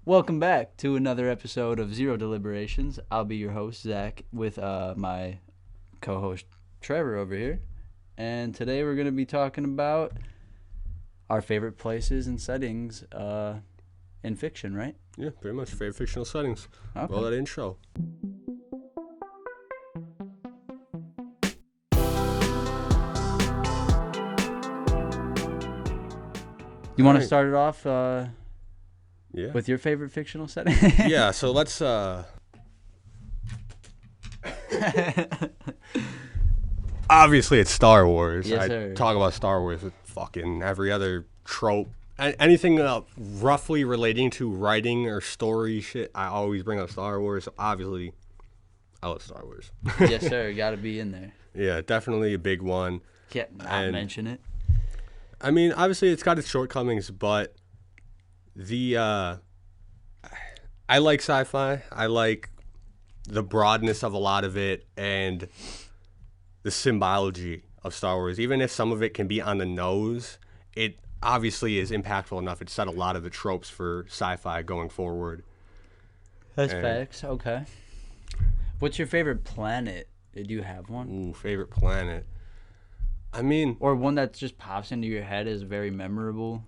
Welcome back to another episode of Zero Deliberations. I'll be your host, Zach, with my co-host, Trevor, over here. And today we're going to be talking about our favorite places and settings in fiction, right? Yeah, pretty much. Favorite fictional settings. Okay. Well, that intro. You want to Alright. start it off Yeah. with your favorite fictional setting? Yeah, so let's obviously it's Star Wars. Yes, I sir. talk about Star Wars with fucking every other trope. Anything roughly relating to writing or story shit, I always bring up Star Wars. So obviously, I love Star Wars. Yes, sir. Got to be in there. Yeah, definitely a big one. Can't not And- mention it. I mean, obviously it's got its shortcomings, but I like sci-fi. I like the broadness of a lot of it and the symbology of Star Wars. Even if some of it can be on the nose, it obviously is impactful enough. It set a lot of the tropes for sci-fi going forward. That's And- facts. Okay. What's your favorite planet? Did you have one? Ooh, favorite planet. I mean, Or one that just pops into your head is very memorable?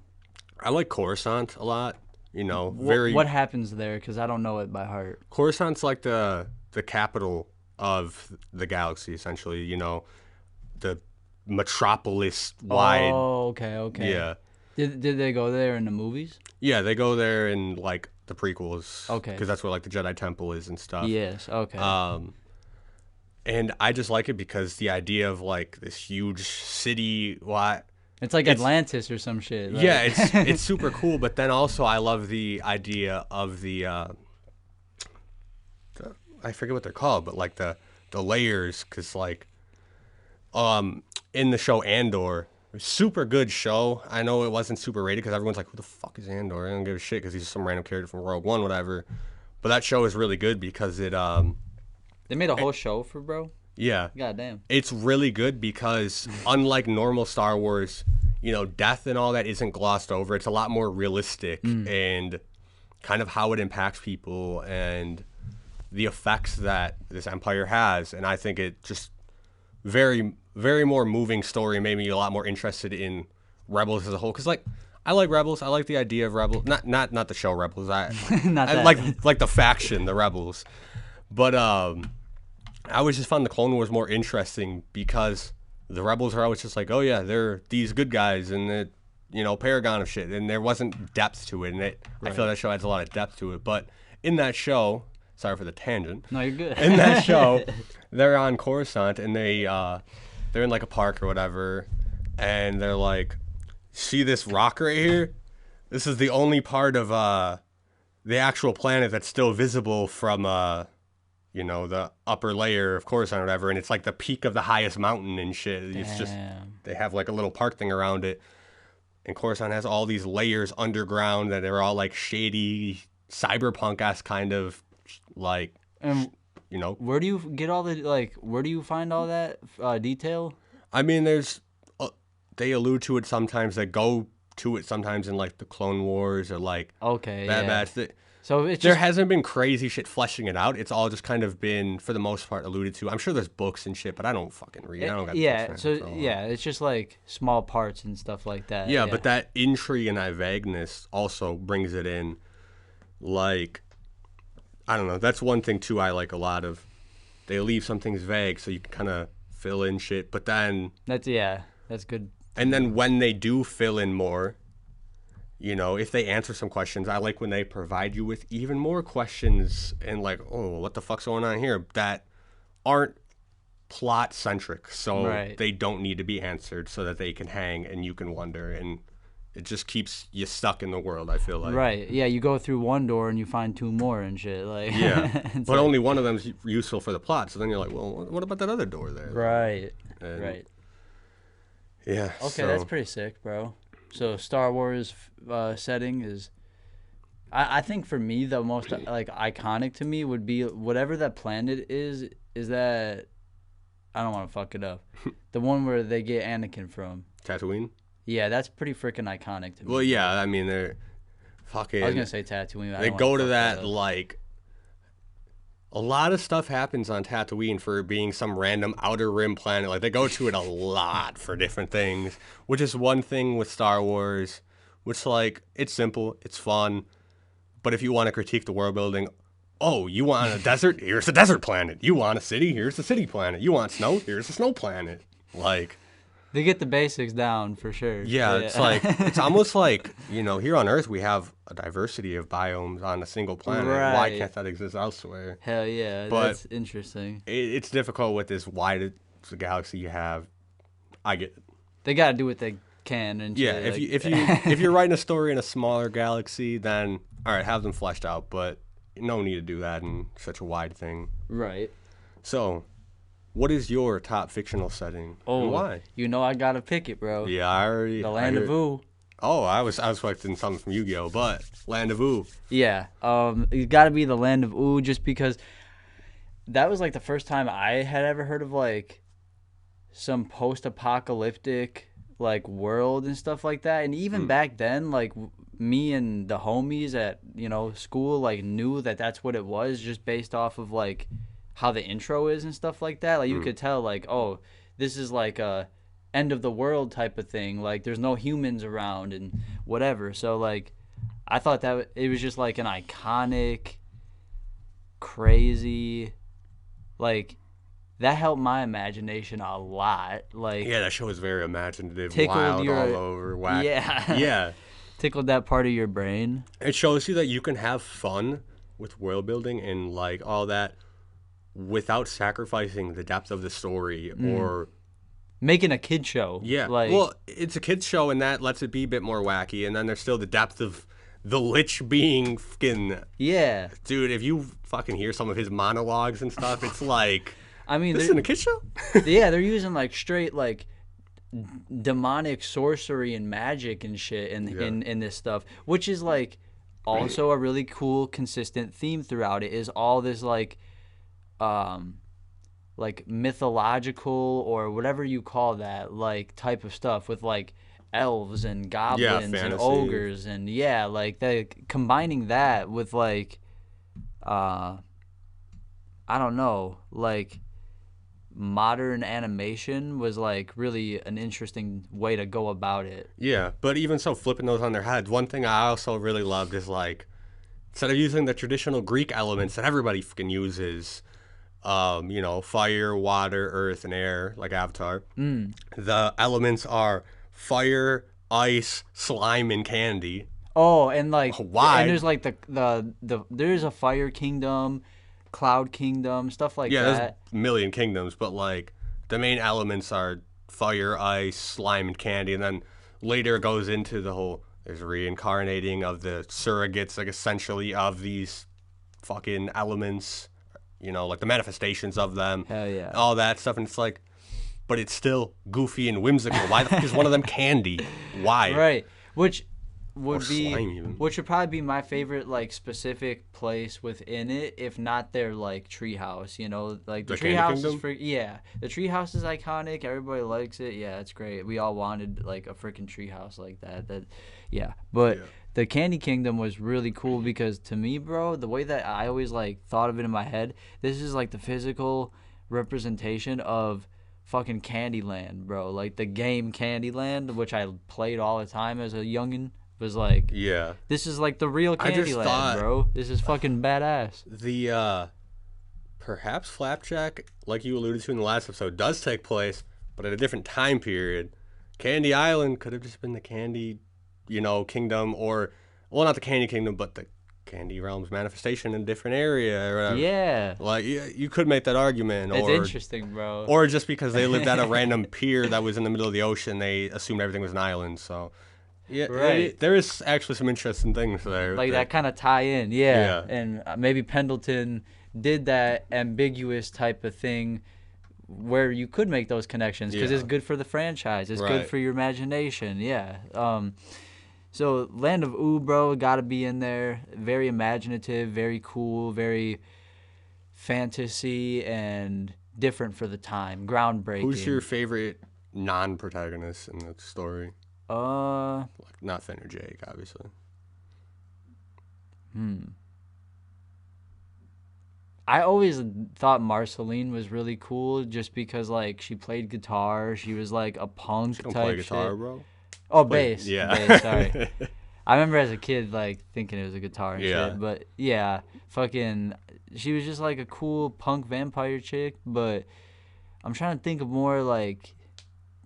I like Coruscant a lot. You know, What happens there? Because I don't know it by heart. Coruscant's like the capital of the galaxy, essentially. You know, the metropolis wide. Oh, okay. Yeah. Did they go there in the movies? Yeah, they go there in like the prequels. Okay. Because that's where like the Jedi Temple is and stuff. Yes. Okay. And I just like it because the idea of like this huge city, it's like it's- Atlantis or some shit. Like. yeah, it's super cool. But then also I love the idea of the I forget what they're called, but like the layers, because like in the show Andor, super good show. I know it wasn't super rated because everyone's like, who the fuck is Andor? I don't give a shit because he's just some random character from Rogue One, whatever. But that show is really good because it They made a whole show for bro. yeah. Goddamn. It's really good because unlike normal Star Wars, you know, death and all that isn't glossed over. It's a lot more realistic and kind of how it impacts people and the effects that this empire has. And I think it just very, very more moving story made me a lot more interested in Rebels as a whole. Because like, I like Rebels. I like the idea of Rebels. Not the show Rebels. Not I that. like the faction, the Rebels. But I always just found the Clone Wars more interesting because the Rebels are always just like, oh yeah, they're these good guys and the, you know, paragon of shit, and there wasn't depth to it, and I feel that show adds a lot of depth to it. But in that show, sorry for the tangent. No, you're good. In that show, they're on Coruscant and they're in like a park or whatever, and they're like, see this rock right here? This is the only part of the actual planet that's still visible from you know, the upper layer of Coruscant or whatever, and it's like the peak of the highest mountain and shit. It's just, Damn. they have like a little park thing around it. And Coruscant has all these layers underground that are all like shady, cyberpunk-esque kind of like, And you know. where do you get all the where do you find all that detail? I mean, there's, they allude to it sometimes, they go to it sometimes in like the Clone Wars or like Okay. Bad yeah. Batch. So it's There just hasn't been crazy shit fleshing it out. It's all just kind of been, for the most part, alluded to. I'm sure there's books and shit, but I don't fucking read. I don't got yeah. books, So man, so- yeah, it's just like small parts and stuff like that. Yeah, but that intrigue and that vagueness also brings it in. Like, I don't know. That's one thing, too, I like a lot of. They leave some things vague so you can kind of fill in shit. But then, that's good. and then when they do fill in more, you know, if they answer some questions, I like when they provide you with even more questions and like, oh, what the fuck's going on here? That aren't plot centric. So Right. they don't need to be answered so that they can hang and you can wonder. And it just keeps you stuck in the world, I feel like. Right. Yeah, you go through one door and you find two more and shit. Like Yeah. it's But like- only one of them's useful for the plot. So then you're like, well, what about that other door there? Right. And- Right. Yeah. Okay, that's pretty sick, bro. So Star Wars setting is, I think for me the most like iconic to me would be whatever that planet is. Is that I don't want to fuck it up. The one where they get Anakin from. Tatooine. Yeah, that's pretty freaking iconic to me. Well, yeah. I mean, fucking. I was gonna say Tatooine. They go to that like. A lot of stuff happens on Tatooine for being some random outer rim planet. Like, they go to it a lot for different things, which is one thing with Star Wars, which, like, it's simple, it's fun, but if you want to critique the world building, oh, you want a desert? Here's a desert planet. You want a city? Here's a city planet. You want snow? Here's a snow planet. Like... They get the basics down for sure. Yeah, it's like it's almost like, here on Earth we have a diversity of biomes on a single planet. Right. Why can't that exist elsewhere? Hell yeah, But that's interesting. It's difficult with this wide galaxy you have. I get it. They gotta do what they can. And Yeah, if you're writing a story in a smaller galaxy, then all right, have them fleshed out. But no need to do that in such a wide thing. Right. So, what is your top fictional setting? And why? I gotta pick it, bro. Yeah, I already. The Land of Ooh. Oh, I was expecting something from Yu-Gi-Oh, but Land of Ooh. Yeah. It's gotta be the Land of Ooh, just because that was like the first time I had ever heard of like some post-apocalyptic like world and stuff like that. And even back then, like me and the homies at school like knew that that's what it was, just based off of like how the intro is and stuff like that. Like you could tell like, oh, this is like a end of the world type of thing. Like there's no humans around and whatever. So like I thought that it was just like an iconic, crazy, like that helped my imagination a lot. Like yeah, that show is very imaginative, tickled wild, your, all over, whack. Yeah. Yeah. Tickled that part of your brain. It shows you that you can have fun with world building and like all that without sacrificing the depth of the story or making a kid show. Yeah. Like, well, it's a kid's show and that lets it be a bit more wacky, and then there's still the depth of the Lich being fucking... Yeah. Dude, if you fucking hear some of his monologues and stuff, it's like... I mean, this isn't a kid's show? Yeah, they're using like straight like demonic sorcery and magic and shit in this stuff, which is like also a really cool consistent theme throughout it, is all this like mythological or whatever you call that like type of stuff with like elves and goblins and ogres and like they combining that with like I don't know, like modern animation was like really an interesting way to go about it. Yeah, but even so, flipping those on their heads, one thing I also really loved is like, instead of using the traditional Greek elements that everybody fucking uses, fire, water, earth, and air, like Avatar. The elements are fire, ice, slime, and candy. Oh, and like why? And there's like the there's a fire kingdom, cloud kingdom, stuff like that. Yeah, there's a million kingdoms, but like the main elements are fire, ice, slime, and candy, and then later it goes into the whole there's reincarnating of the surrogates, like essentially of these fucking elements. Like the manifestations of them. Hell yeah. All that stuff. And it's like, but it's still goofy and whimsical. Why the fuck is one of them candy? Why? Right. Which would or be, slime even. Which would probably be my favorite, like, specific place within it, if not their, like, treehouse, Like, the treehouse is the treehouse is iconic. Everybody likes it. Yeah, it's great. We all wanted, like, a freaking treehouse like that. But... Yeah. The Candy Kingdom was really cool because to me, bro, the way that I always like thought of it in my head, this is like the physical representation of fucking Candyland, bro. Like the game Candyland, which I played all the time as a youngin', was like, yeah, this is like the real Candyland, bro. This is fucking badass. The perhaps Flapjack, like you alluded to in the last episode, does take place, but at a different time period. Candy Island could have just been the Candy kingdom, or not the Candy Kingdom, but the Candy Realm's manifestation in a different area or whatever. Yeah. Like you could make that argument. It's interesting, bro. Or just because they lived at a random pier that was in the middle of the ocean, they assumed everything was an island. So yeah, right. There is actually some interesting things there. Like that kind of tie in, yeah. And maybe Pendleton did that ambiguous type of thing where you could make those connections because it's good for the franchise. It's good for your imagination. Yeah. So Land of Ooh, bro, got to be in there. Very imaginative, very cool, very fantasy and different for the time. Groundbreaking. Who's your favorite non-protagonist in the story? Like not Finn or Jake, obviously. I always thought Marceline was really cool just because, like, she played guitar. She was, like, a punk She don't type play guitar, shit. bro. Oh, Play, bass. yeah. Bass, sorry. I remember as a kid, like, thinking it was a guitar and Yeah. shit. But, yeah, fucking, she was just, like, a cool punk vampire chick. But I'm trying to think of more, like,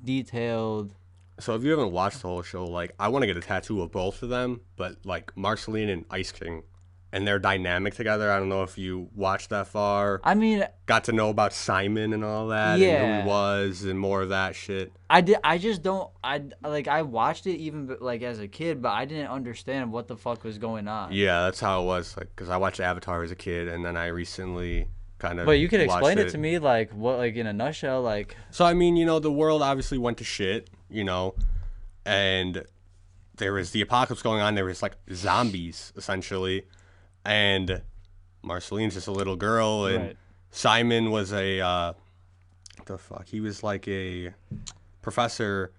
detailed. So if you haven't watched the whole show, like, I want to get a tattoo of both of them, but, like, Marceline and Ice King and their dynamic together. I don't know if you watched that far. I mean, Got to know about Simon and all that, and who Yeah. he was, and more of that shit. I did. I just don't. I watched it even like as a kid, but I didn't understand what the fuck was going on. Yeah, that's how it was. Like, because I watched Avatar as a kid, and then I recently kind of. But you could explain watched it to me, like what, like in a nutshell, like. So I mean, you know, the world obviously went to shit, you know, and there was the apocalypse going on. There was like zombies essentially, and Marceline's just a little girl, and Right. Simon was a the fuck. He was like a professor,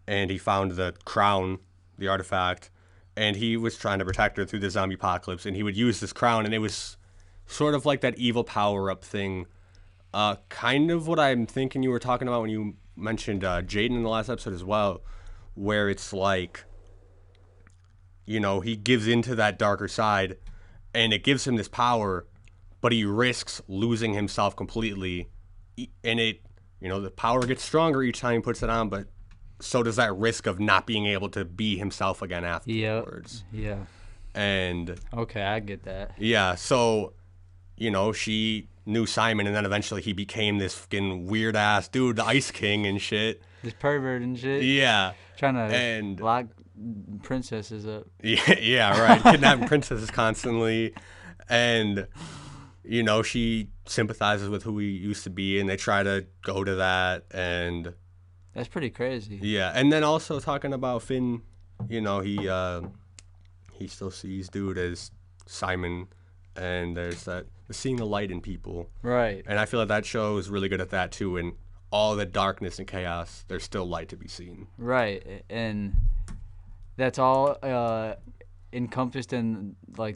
and he found the crown, the artifact, and he was trying to protect her through the zombie apocalypse. And he would use this crown, and it was sort of like that evil power up thing. Kind of what I'm thinking you were talking about when you mentioned Jaden in the last episode as well, where it's like, you know, he gives into that darker side, and it gives him this power, but he risks losing himself completely. And it, you know, the power gets stronger each time he puts it on, but so does that risk of not being able to be himself again afterwards. Yeah. And Okay, I get that. yeah, so, you know, she knew Simon, and then eventually he became this fucking weird ass dude, the Ice King and shit. This pervert and shit. Yeah. Trying to And lock princesses up. yeah, right. Kidnapping princesses constantly. And, you know, she sympathizes with who he used to be, and they try to go to that. And That's pretty crazy. yeah. And then also talking about Finn, you know, he still sees dude as Simon, and there's that seeing the light in people. Right. And I feel like that show is really good at that too. And all the darkness and chaos, there's still light to be seen. Right. And that's all encompassed in like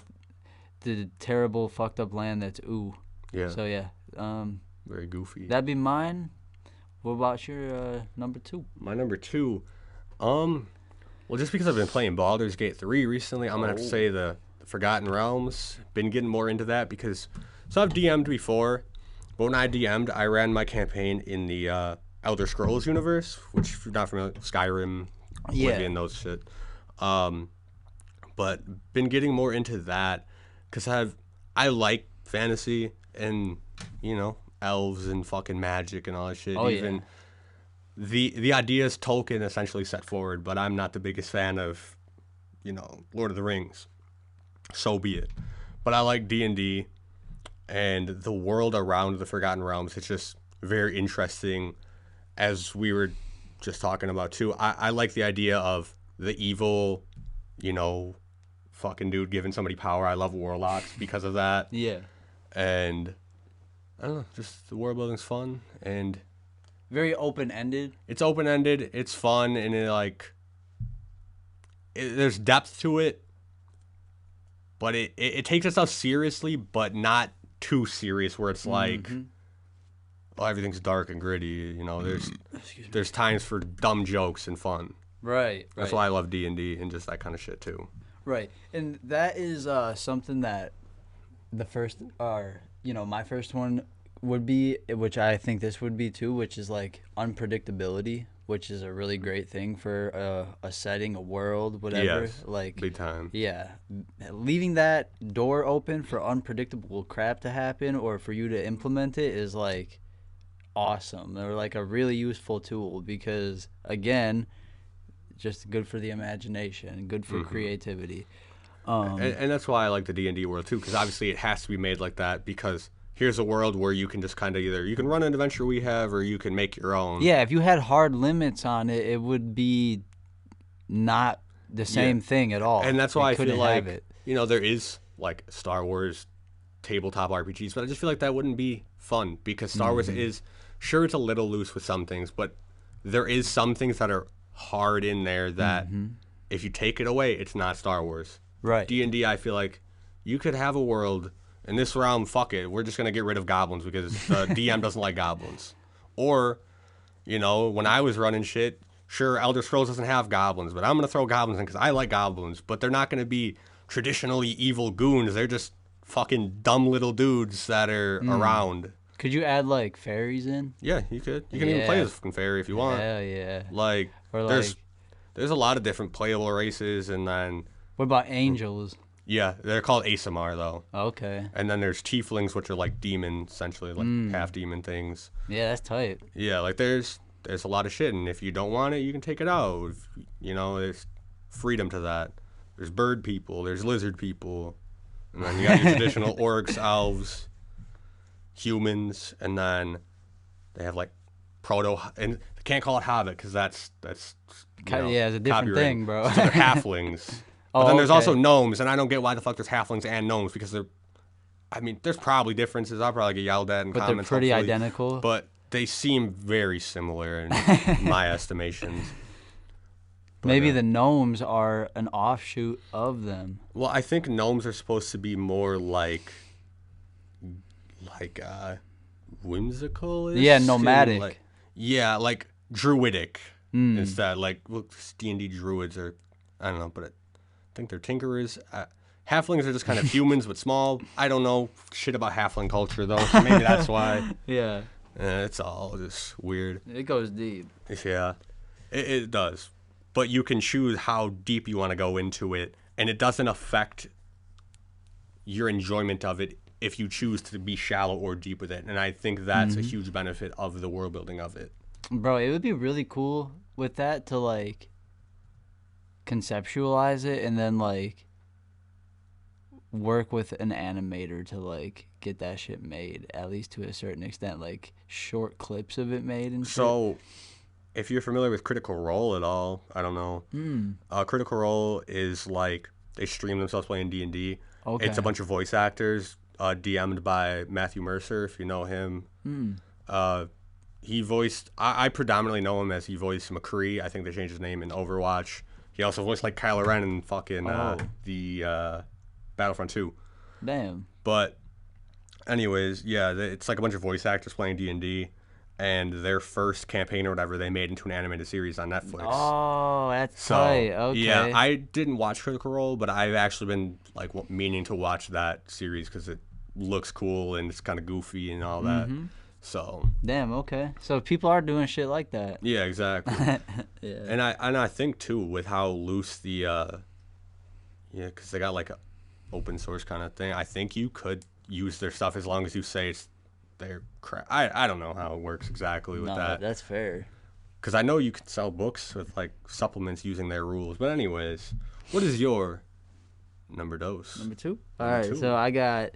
the terrible fucked up land that's ooh. Yeah. So yeah. Very goofy. That'd be mine. What about your number 2? My number 2, well, just because I've been playing Baldur's Gate 3 recently, I'm gonna have to say the Forgotten Realms. Been getting more into that because, so I've DM'd before, but when I DM'd, I ran my campaign in the Elder Scrolls universe, which if you're not familiar, Skyrim, Oblivion, those shit. But been getting more into that because I like fantasy and, you know, elves and fucking magic and all that shit. Oh, Even the ideas Tolkien essentially set forward, but I'm not the biggest fan of, you know, Lord of the Rings. So be it. But I like D&D and the world around the Forgotten Realms. It's just very interesting, as we were just talking about too. I like the idea of the evil, you know, fucking dude giving somebody power. I love warlocks because of that. Yeah. And I don't know, just the world building's fun, and Very open ended. it's open ended. It's fun, and there's depth to it, but it takes itself seriously, but not too serious. Where it's like, oh, everything's dark and gritty. You know, there's times for dumb jokes and fun. Right. That's why I love D&D and just that kind of shit too. Right. And that is something that the first, or, you know, my first one would be, which I think this would be too, which is like unpredictability, which is a really great thing for a setting, a world, whatever. Yes, like, big time. Yeah. Leaving that door open for unpredictable crap to happen or for you to implement it is like awesome, or like a really useful tool, because again, just good for the imagination, good for creativity. And that's why I like the D&D world too, because obviously it has to be made like that, because here's a world where you can just kind of either you can run an adventure we have, or you can make your own. Yeah, if you had hard limits on it, it would be not the same thing at all. And that's why I feel like, it. you know, there is like Star Wars tabletop RPGs, but I just feel like that wouldn't be fun, because Star Wars is, sure, it's a little loose with some things, but there is some things that are hard in there that if you take it away, it's not Star Wars. Right. D&D, I feel like you could have a world in this realm, fuck it, we're just going to get rid of goblins because the DM doesn't like goblins. Or, you know, when I was running shit, sure, Elder Scrolls doesn't have goblins, but I'm going to throw goblins in because I like goblins. But they're not going to be traditionally evil goons. They're just fucking dumb little dudes that are around. Could you add, like, fairies in? Yeah, you could. You can even play as a fucking fairy if you want. Hell yeah. Like, Or there's a lot of different playable races, and then... What about angels? Yeah, they're called Asamar, though. Okay. And then there's tieflings, which are like demons, essentially, like half-demon things. Yeah, that's tight. Yeah, like there's a lot of shit, and if you don't want it, you can take it out. You know, there's freedom to that. There's bird people, there's lizard people, and then you got your traditional orcs, elves, humans, and then they have like and they can't call it hobbit because that's Yeah, it's a different thing, bro. So they're halflings. But then there's also gnomes, and I don't get why the fuck there's halflings and gnomes because there's probably differences. I'll probably get yelled at in comments. But they're pretty identical. But they seem very similar in my estimations. But, maybe the gnomes are an offshoot of them. Well, I think gnomes are supposed to be more like whimsical. Yeah, nomadic. Like druidic instead. Like D&D druids are, I don't know, but I think they're tinkerers. Halflings are just kind of humans but small. I don't know shit about halfling culture though, so maybe that's why. Yeah. It's all just weird. It goes deep. Yeah, it does. But you can choose how deep you want to go into it, and it doesn't affect your enjoyment of it if you choose to be shallow or deep with it. And I think that's a huge benefit of the world building of it. Bro, it would be really cool with that to, like, conceptualize it and then, like, work with an animator to, like, get that shit made, at least to a certain extent, like short clips of it made and shit. So if you're familiar with Critical Role at all, I don't know. Critical Role is like they stream themselves playing D&D. Okay. It's a bunch of voice actors, DM'd by Matthew Mercer, if you know him. He voiced, I predominantly know him as he voiced McCree. I think they changed his name in Overwatch. He also voiced like Kylo Ren in fucking the Battlefront 2. Damn. But anyways, yeah, it's like a bunch of voice actors playing D&D, and their first campaign or whatever they made into an animated series on Netflix. Oh, that's tight. Okay. Yeah, I didn't watch Critical Role, but I've actually been like meaning to watch that series because it looks cool and it's kind of goofy and all that. So damn, okay. So people are doing shit like that. Yeah, exactly. Yeah. And I think too with how loose the because they got like a open source kind of thing. I think you could use their stuff as long as you say it's their crap. I don't know how it works exactly with that. That's fair. Because I know you can sell books with like supplements using their rules. But anyways, what is your number dos? Number two? All right, so I got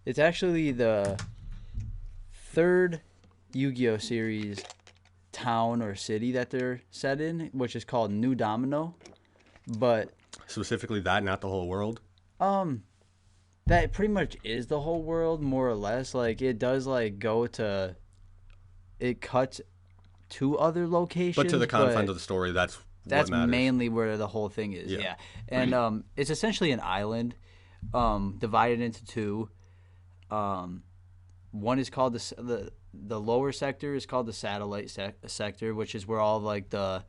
it's actually the third Yu-Gi-Oh series town or city that they're set in, which is called New Domino. But specifically that, not the whole world? That pretty much is the whole world, more or less. Like, it does, like, it cuts to other locations. But to the confines of the story, that's what matters. Mainly where the whole thing is, yeah. And it's essentially an island divided into two. One is called the lower sector is called the satellite sector, which is where all, like, the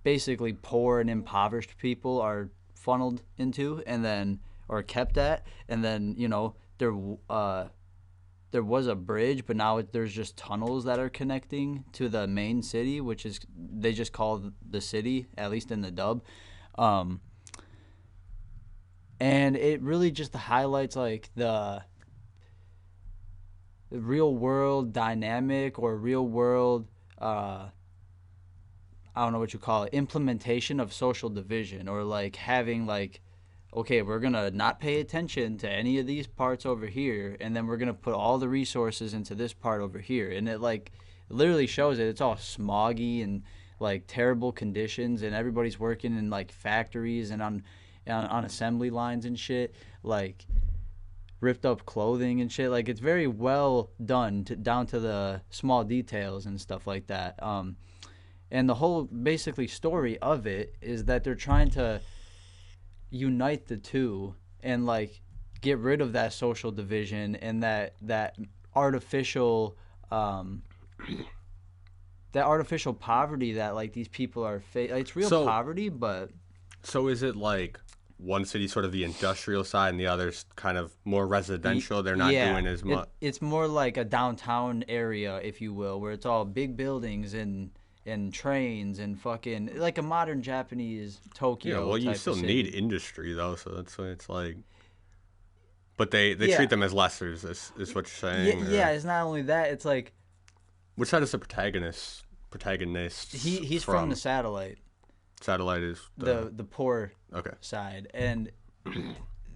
basically poor and impoverished people are funneled into and then or kept at. And then, you know, there was a bridge, but now there's just tunnels that are connecting to the main city, which is they just call the city, at least in the dub. And it really just highlights like the real world dynamic or real world I don't know what you call it, implementation of social division, or like having like, okay, we're going to not pay attention to any of these parts over here, and then we're going to put all the resources into this part over here. And it like literally shows it. It's all smoggy and like terrible conditions, and everybody's working in like factories and on assembly lines and shit, like ripped up clothing and shit. Like, it's very well done down to the small details and stuff like that. And the whole basically story of it is that they're trying to unite the two and like get rid of that social division and that artificial um that artificial poverty that like these people are it's real So poverty, but so is it like one city sort of the industrial side and the other's kind of more residential? They're not yeah, doing as much. it's more like a downtown area, if you will, where it's all big buildings and trains and fucking like a modern Japanese Yeah, Tokyo well, you type of still need city. industry though, so that's why it's like. But they treat Yeah, them as lessers, is what you're yeah, saying. yeah. It's not only that; it's like Which side is the protagonists he's from the from? satellite, Satellite is the poor okay. side, and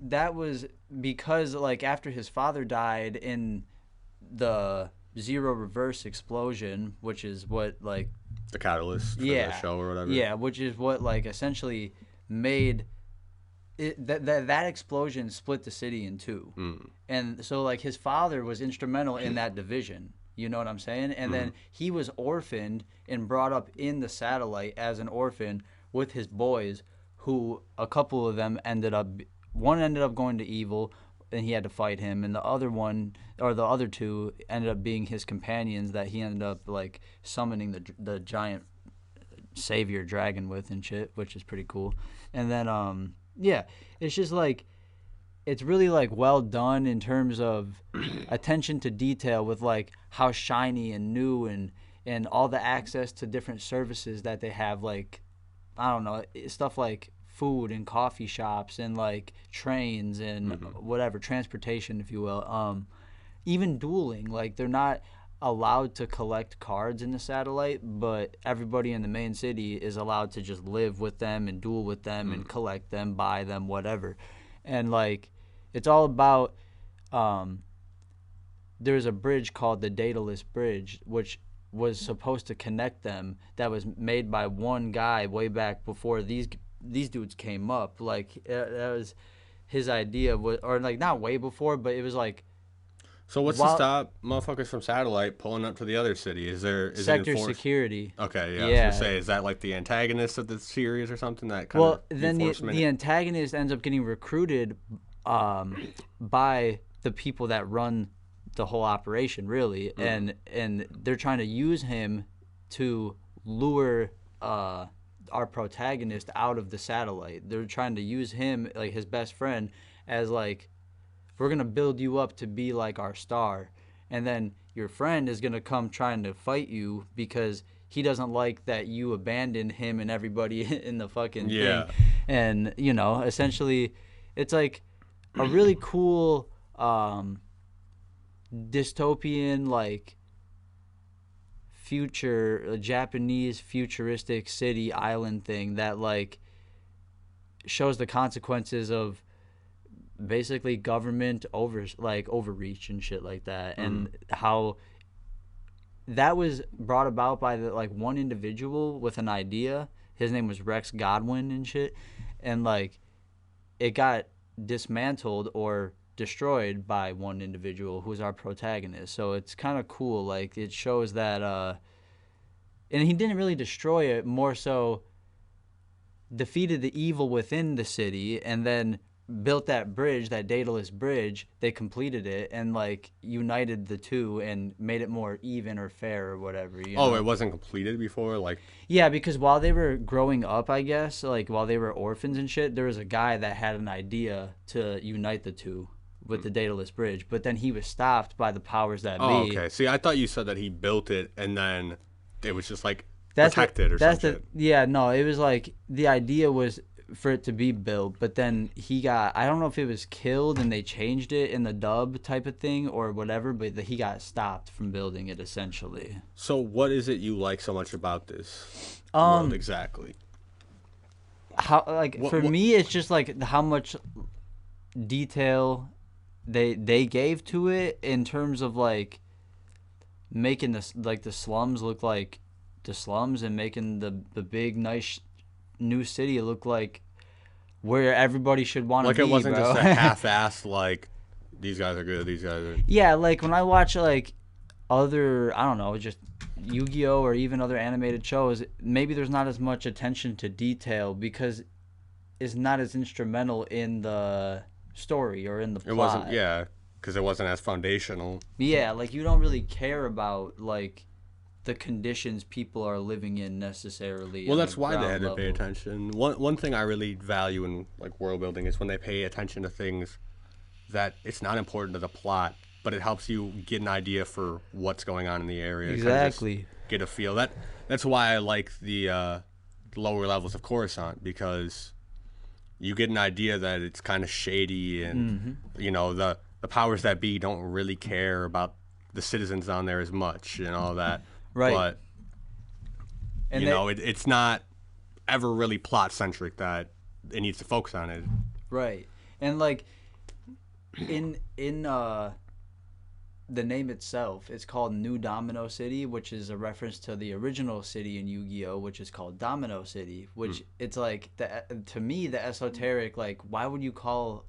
that was because like after his father died in the Zero Reverse explosion, which is what like The catalyst for the yeah, show or whatever. yeah, which is what like essentially made that explosion split the city in two. And so like his father was instrumental in that division, you know what I'm saying? And then he was orphaned and brought up in the satellite as an orphan with his boys, who a couple of them ended up, one ended up going to evil and he had to fight him, and the other one or the other two ended up being his companions that he ended up like summoning the giant savior dragon with and shit, which is pretty cool. And then yeah, it's just like it's really like well done in terms of attention to detail with like how shiny and new and all the access to different services that they have, like I don't know, stuff like food and coffee shops and like trains and whatever transportation, if you will. Even dueling, like they're not allowed to collect cards in the satellite, but everybody in the main city is allowed to just live with them and duel with them and collect them, buy them, whatever. And like it's all about there's a bridge called the Daedalus Bridge, which was supposed to connect them, that was made by one guy way back before these dudes came up. Like that was his idea, or like not way before, but it was like So what's to while stop motherfuckers from satellite pulling up to the other city? Is it sector enforced? security. Okay, yeah. I was Yeah. gonna say, is that like the antagonist of the series or something? That kind Well, of then the antagonist ends up getting recruited by the people that run the whole operation, really, and they're trying to use him to lure our protagonist out of the satellite. They're trying to use him, like his best friend, as like we're gonna build you up to be like our star, and then your friend is gonna come trying to fight you because he doesn't like that you abandoned him and everybody in the fucking thing. Yeah. And you know, essentially it's like a really cool dystopian, like future, a Japanese futuristic city island thing that like shows the consequences of basically government overreach and shit like that, and how that was brought about by the like one individual with an idea. His name was Rex Godwin and shit, and like it got dismantled or destroyed by one individual who's our protagonist. So it's kind of cool. Like it shows that and he didn't really destroy it, more so defeated the evil within the city, and then built that bridge, that Daedalus Bridge. They completed it and like united the two and made it more even or fair or whatever. You know? it wasn't completed before, like. Yeah, because while they were growing up, I guess, like while they were orphans and shit, there was a guy that had an idea to unite the two with the Daedalus Bridge, but then he was stopped by the powers that Oh, be. okay. See, I thought you said that he built it and then it was just like That's protected or something. Yeah, no, it was like the idea was for it to be built, but then he got, I don't know if it was killed and they changed it in the dub type of thing or whatever, but he got stopped from building it essentially. So, what is it you like so much about this world exactly? How like for me, it's just like how much detail they gave to it in terms of like making this like the slums look like the slums and making the big nice new city look like where everybody should want to Like be, it wasn't bro. just a half-assed like these guys are good, these guys are. Yeah, like when I watch like other, I don't know, just Yu-Gi-Oh! Or even other animated shows, maybe there's not as much attention to detail because is not as instrumental in the story or in the plot. It wasn't, yeah, because it wasn't as foundational. Yeah, like you don't really care about like the conditions people are living in necessarily. Well, in that's the why they ground had to pay level. attention. One thing I really value in like world building is when they pay attention to things that it's not important to the plot, but it helps you get an idea for what's going on in the area. Exactly. Kind of just get a feel. That's why I like the lower levels of Coruscant, because you get an idea that it's kind of shady, and you know the powers that be don't really care about the citizens down there as much and all that. Right. But And you they, know, it's not ever really plot centric that it needs to focus on it. right. And like in the name itself, it's called New Domino City, which is a reference to the original city in Yu-Gi-Oh, which is called Domino City, which it's like to me the esoteric, like why would you call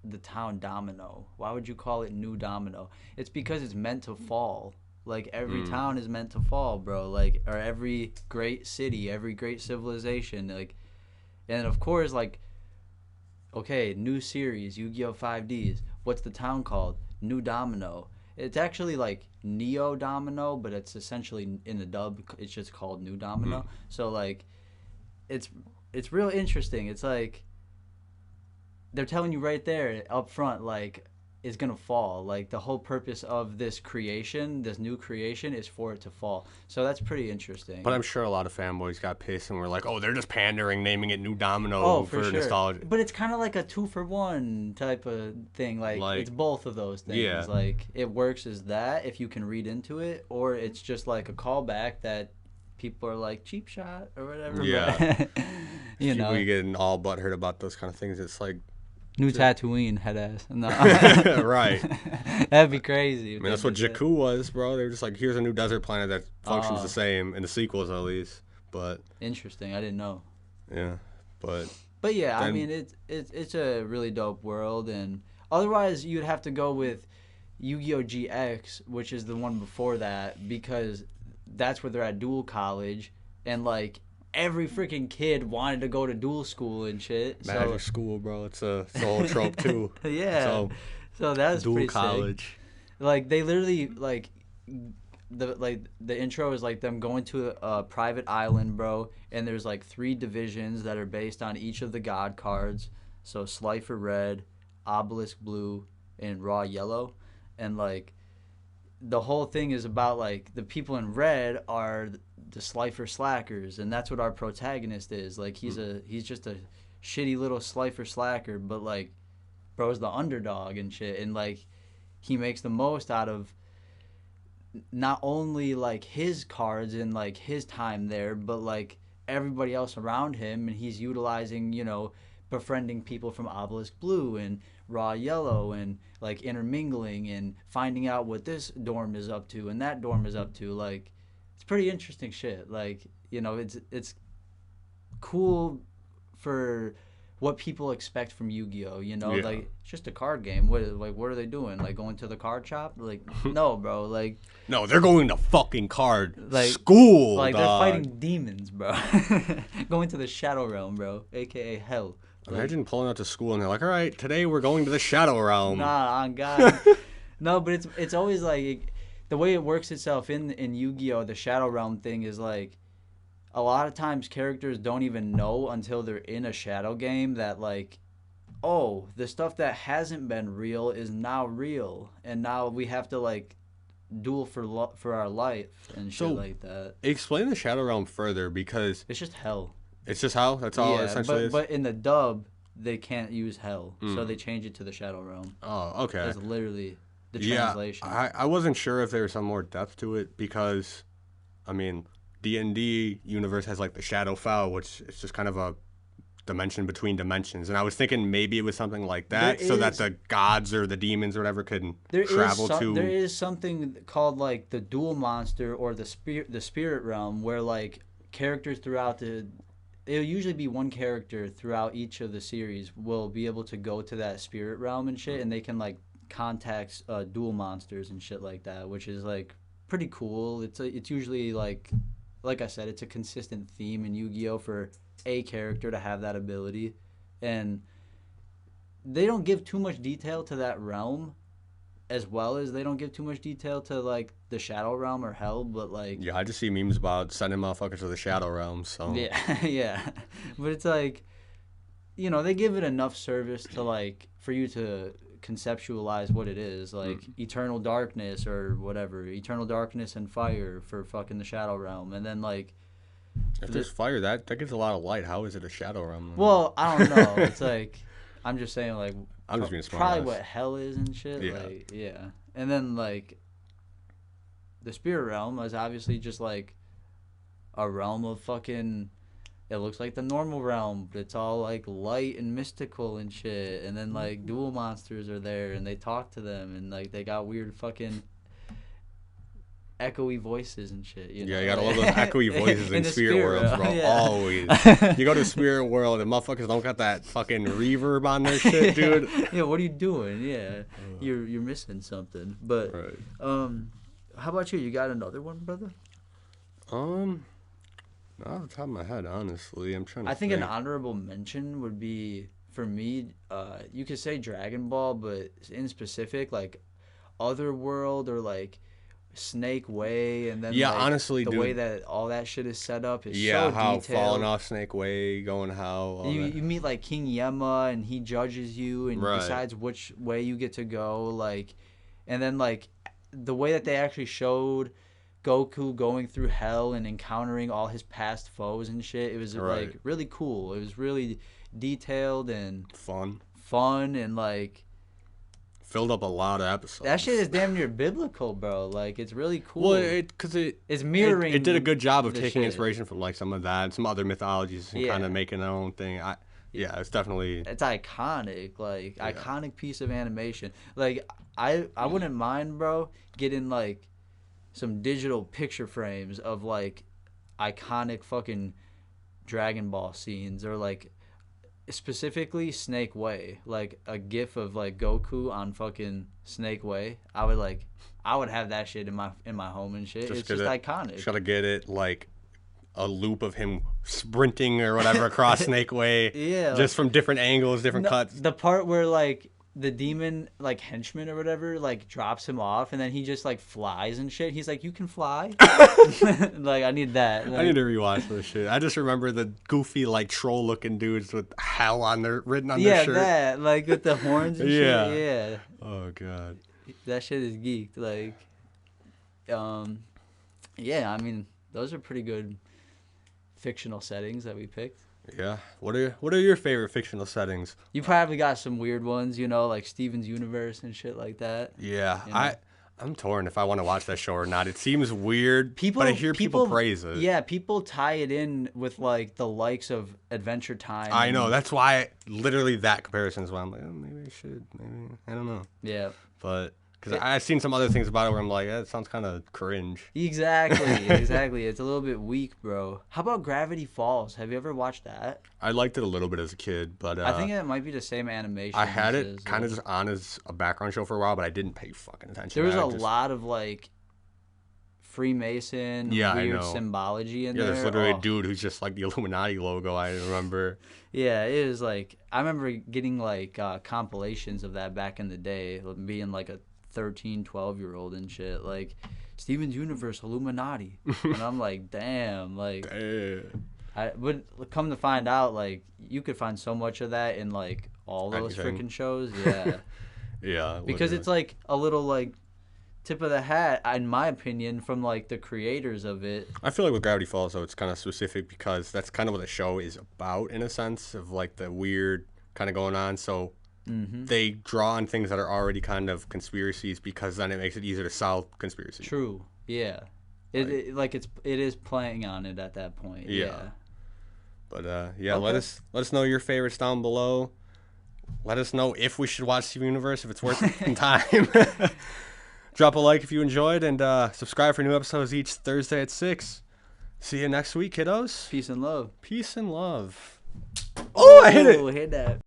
the town Domino? Why would you call it New Domino? It's because it's meant to fall. Like every town is meant to fall, bro. Like, or every great city, every great civilization, like, and of course, like, okay, new series, Yu-Gi-Oh 5Ds. What's the town called? New Domino. It's actually like Neo Domino, but it's essentially in the dub. It's just called New Domino. So like, it's real interesting. It's like they're telling you right there up front, like it's gonna fall. Like the whole purpose of this creation, this new creation, is for it to fall. So that's pretty interesting. But I'm sure a lot of fanboys got pissed and were like, "Oh, they're just pandering, naming it New Domino Oh, for sure. nostalgia." But it's kind of like a 2-for-1 type of thing. Like it's both of those things. Yeah. Like it works as that if you can read into it, or it's just like a callback that people are like cheap shot or whatever. Yeah. But, you know, People getting all butthurt about those kind of things. It's like, new Tatooine head ass. No. right. That'd be crazy. I mean, that's what Jakku was, bro. They were just like, here's a new desert planet that functions the same in the sequels, at least. But interesting. I didn't know. yeah, but yeah, I then- mean, it's a really dope world, and otherwise you'd have to go with Yu-Gi-Oh GX, which is the one before that, because that's where they're at dual college, and like every freaking kid wanted to go to dual school and shit. Magic School, bro. It's a whole trope too. Yeah. So that's dual pretty college. sick. Like they literally like the intro is like them going to a private island, bro, and there's like 3 divisions that are based on each of the god cards. So Slifer Red, Obelisk Blue, and Raw Yellow, and like the whole thing is about like the people in red are the Slifer slackers, and that's what our protagonist is. Like he's just a shitty little Slifer slacker, but like bro's the underdog and shit, and like he makes the most out of not only like his cards and like his time there, but like everybody else around him, and he's utilizing, you know, befriending people from Obelisk Blue and Raw Yellow, and like intermingling and finding out what this dorm is up to and that dorm is up to. Like it's pretty interesting shit. Like, you know, it's cool for what people expect from Yu-Gi-Oh, you know. Yeah. Like it's just a card game. What are they doing? Like going to the card shop? Like no, bro. Like No, they're going to fucking card Like- school. like dog. they're fighting demons, bro. Going to the Shadow Realm, bro, aka hell. Like, Imagine pulling out to school and they're like, "All right, today we're going to the Shadow Realm." nah, on God. No, but it's always like the way it works itself in Yu-Gi-Oh, the Shadow Realm thing is like a lot of times characters don't even know until they're in a shadow game that like, oh, the stuff that hasn't been real is now real, and now we have to like duel for our life and shit So- like that. Explain the Shadow Realm further, because It's just hell. it's just how that's all it essentially is. but in the dub they can't use hell, so they change it to the Shadow Realm. Oh, okay. That's literally the Yeah, translation. I wasn't sure if there was some more depth to it, because, I mean, D&D universe has like the Shadowfell, which is just kind of a dimension between dimensions, and I was thinking maybe it was something like that, There so that is- the gods or the demons or whatever could There is travel to. there is something called like the dual monster or the spirit realm, where like characters throughout it'll usually be one character throughout each of the series will be able to go to that spirit realm and shit, and they can like contact dual monsters and shit like that, which is like pretty cool. It's usually like I said, it's a consistent theme in Yu-Gi-Oh for a character to have that ability, and they don't give too much detail to that realm, as well as they don't give too much detail to like the Shadow Realm or Hell. But like, Yeah, I just see memes about sending motherfuckers to the Shadow Realm. So yeah, yeah. But it's like, they give it enough service to like for you to conceptualize what it is, like eternal darkness or whatever, eternal darkness and fire for fucking the Shadow Realm, and then like, if there's fire, that gives a lot of light. How is it a Shadow Realm? well, I don't know. It's like, I'm just saying, like, I'm just being smart. Probably what hell is and shit. Yeah. Like, yeah. And then like, the spirit realm is obviously just like a realm of fucking. It looks like the normal realm, but it's all like light and mystical and shit. And then like dual monsters are there, and they talk to them, and like they got weird fucking echoey voices and shit. Yeah, you gotta love those echoey voices in spirit worlds, bro. Yeah. Always. You go to spirit world, and motherfuckers don't got that fucking reverb on their shit, dude. Yeah, what are you doing? Yeah, you're missing something. But Right. how about you? You got another one, brother? Not off the top of my head, honestly. I'm trying to I think an honorable mention would be, for me, you could say Dragon Ball, but in specific, like Otherworld or like Snake Way, and then Yeah, like, honestly, the dude, way that all that shit is set up is yeah, so how detailed. falling off Snake Way, going how You meet like King Yemma, and he judges you and Right. decides which way you get to go, like, and then like the way that they actually showed Goku going through hell and encountering all his past foes and shit. It was Right. like really cool. It was really detailed and fun. and like Filled up a lot of episodes. that shit is damn near biblical, bro. Like it's really cool. Well, because it's mirroring. It did a good job of the taking shit. inspiration from like some of that, some other mythologies, and Yeah. kind of making their own thing. Yeah, it's definitely. It's iconic, like Yeah. iconic piece of animation. Like I wouldn't mind, bro, getting like some digital picture frames of like iconic fucking Dragon Ball scenes, or like specifically Snake Way, like a gif of like Goku on fucking Snake Way. I would have that shit in my home and shit. It's just iconic. Just gotta get it like a loop of him sprinting or whatever across Snake Way. Yeah, just from different angles, different cuts. The part where like the demon like henchman or whatever like drops him off, and then he just like flies and shit. He's like, "You can fly." Like I need that. Like, I need to rewatch this shit. I just remember the goofy like troll looking dudes with hell on their written on their shirt. Yeah, that like with the horns and Yeah. shit. Yeah. Oh god. That shit is geeked. Like, yeah. I mean, those are pretty good fictional settings that we picked. Yeah. What are your favorite fictional settings? You probably got some weird ones, like Steven's Universe and shit like that. Yeah, You know? I'm torn if I want to watch that show or not. It seems weird, but I hear people praise it. Yeah, people tie it in with like the likes of Adventure Time. I know. That's why literally that comparison is why I'm like, oh, maybe I should. Maybe I don't know. Yeah. But because I've seen some other things about it where I'm like, it sounds kind of cringe. Exactly. It's a little bit weak, bro. How about Gravity Falls? Have you ever watched that? I liked it a little bit as a kid, but I think it might be the same animation. I had it kind of just on as a background show for a while, but I didn't pay fucking attention. There was a lot of like Freemason, weird symbology in there. Yeah, there's literally a dude who's just like the Illuminati logo. I remember. Yeah, it is like I remember getting like compilations of that back in the day, being like a 13, 12-year-old and shit, like Steven's Universe, Illuminati, and I'm like, damn, like, I would come to find out, like, you could find so much of that in like all those freaking shows, yeah, yeah, because it's like a little like tip of the hat, in my opinion, from like the creators of it. I feel like with Gravity Falls, though, it's kind of specific because that's kind of what the show is about, in a sense of like the weird kind of going on. So. Mm-hmm. They draw on things that are already kind of conspiracies because then it makes it easier to solve conspiracies. True. Yeah. It is playing on it at that point. Yeah. But okay. Let us know your favorites down below. Let us know if we should watch Steven Universe, if it's worth it in time. Drop a like if you enjoyed, and subscribe for new episodes each Thursday at 6. See you next week, kiddos. Peace and love. Peace and love. Oh, I hit it. Hit that.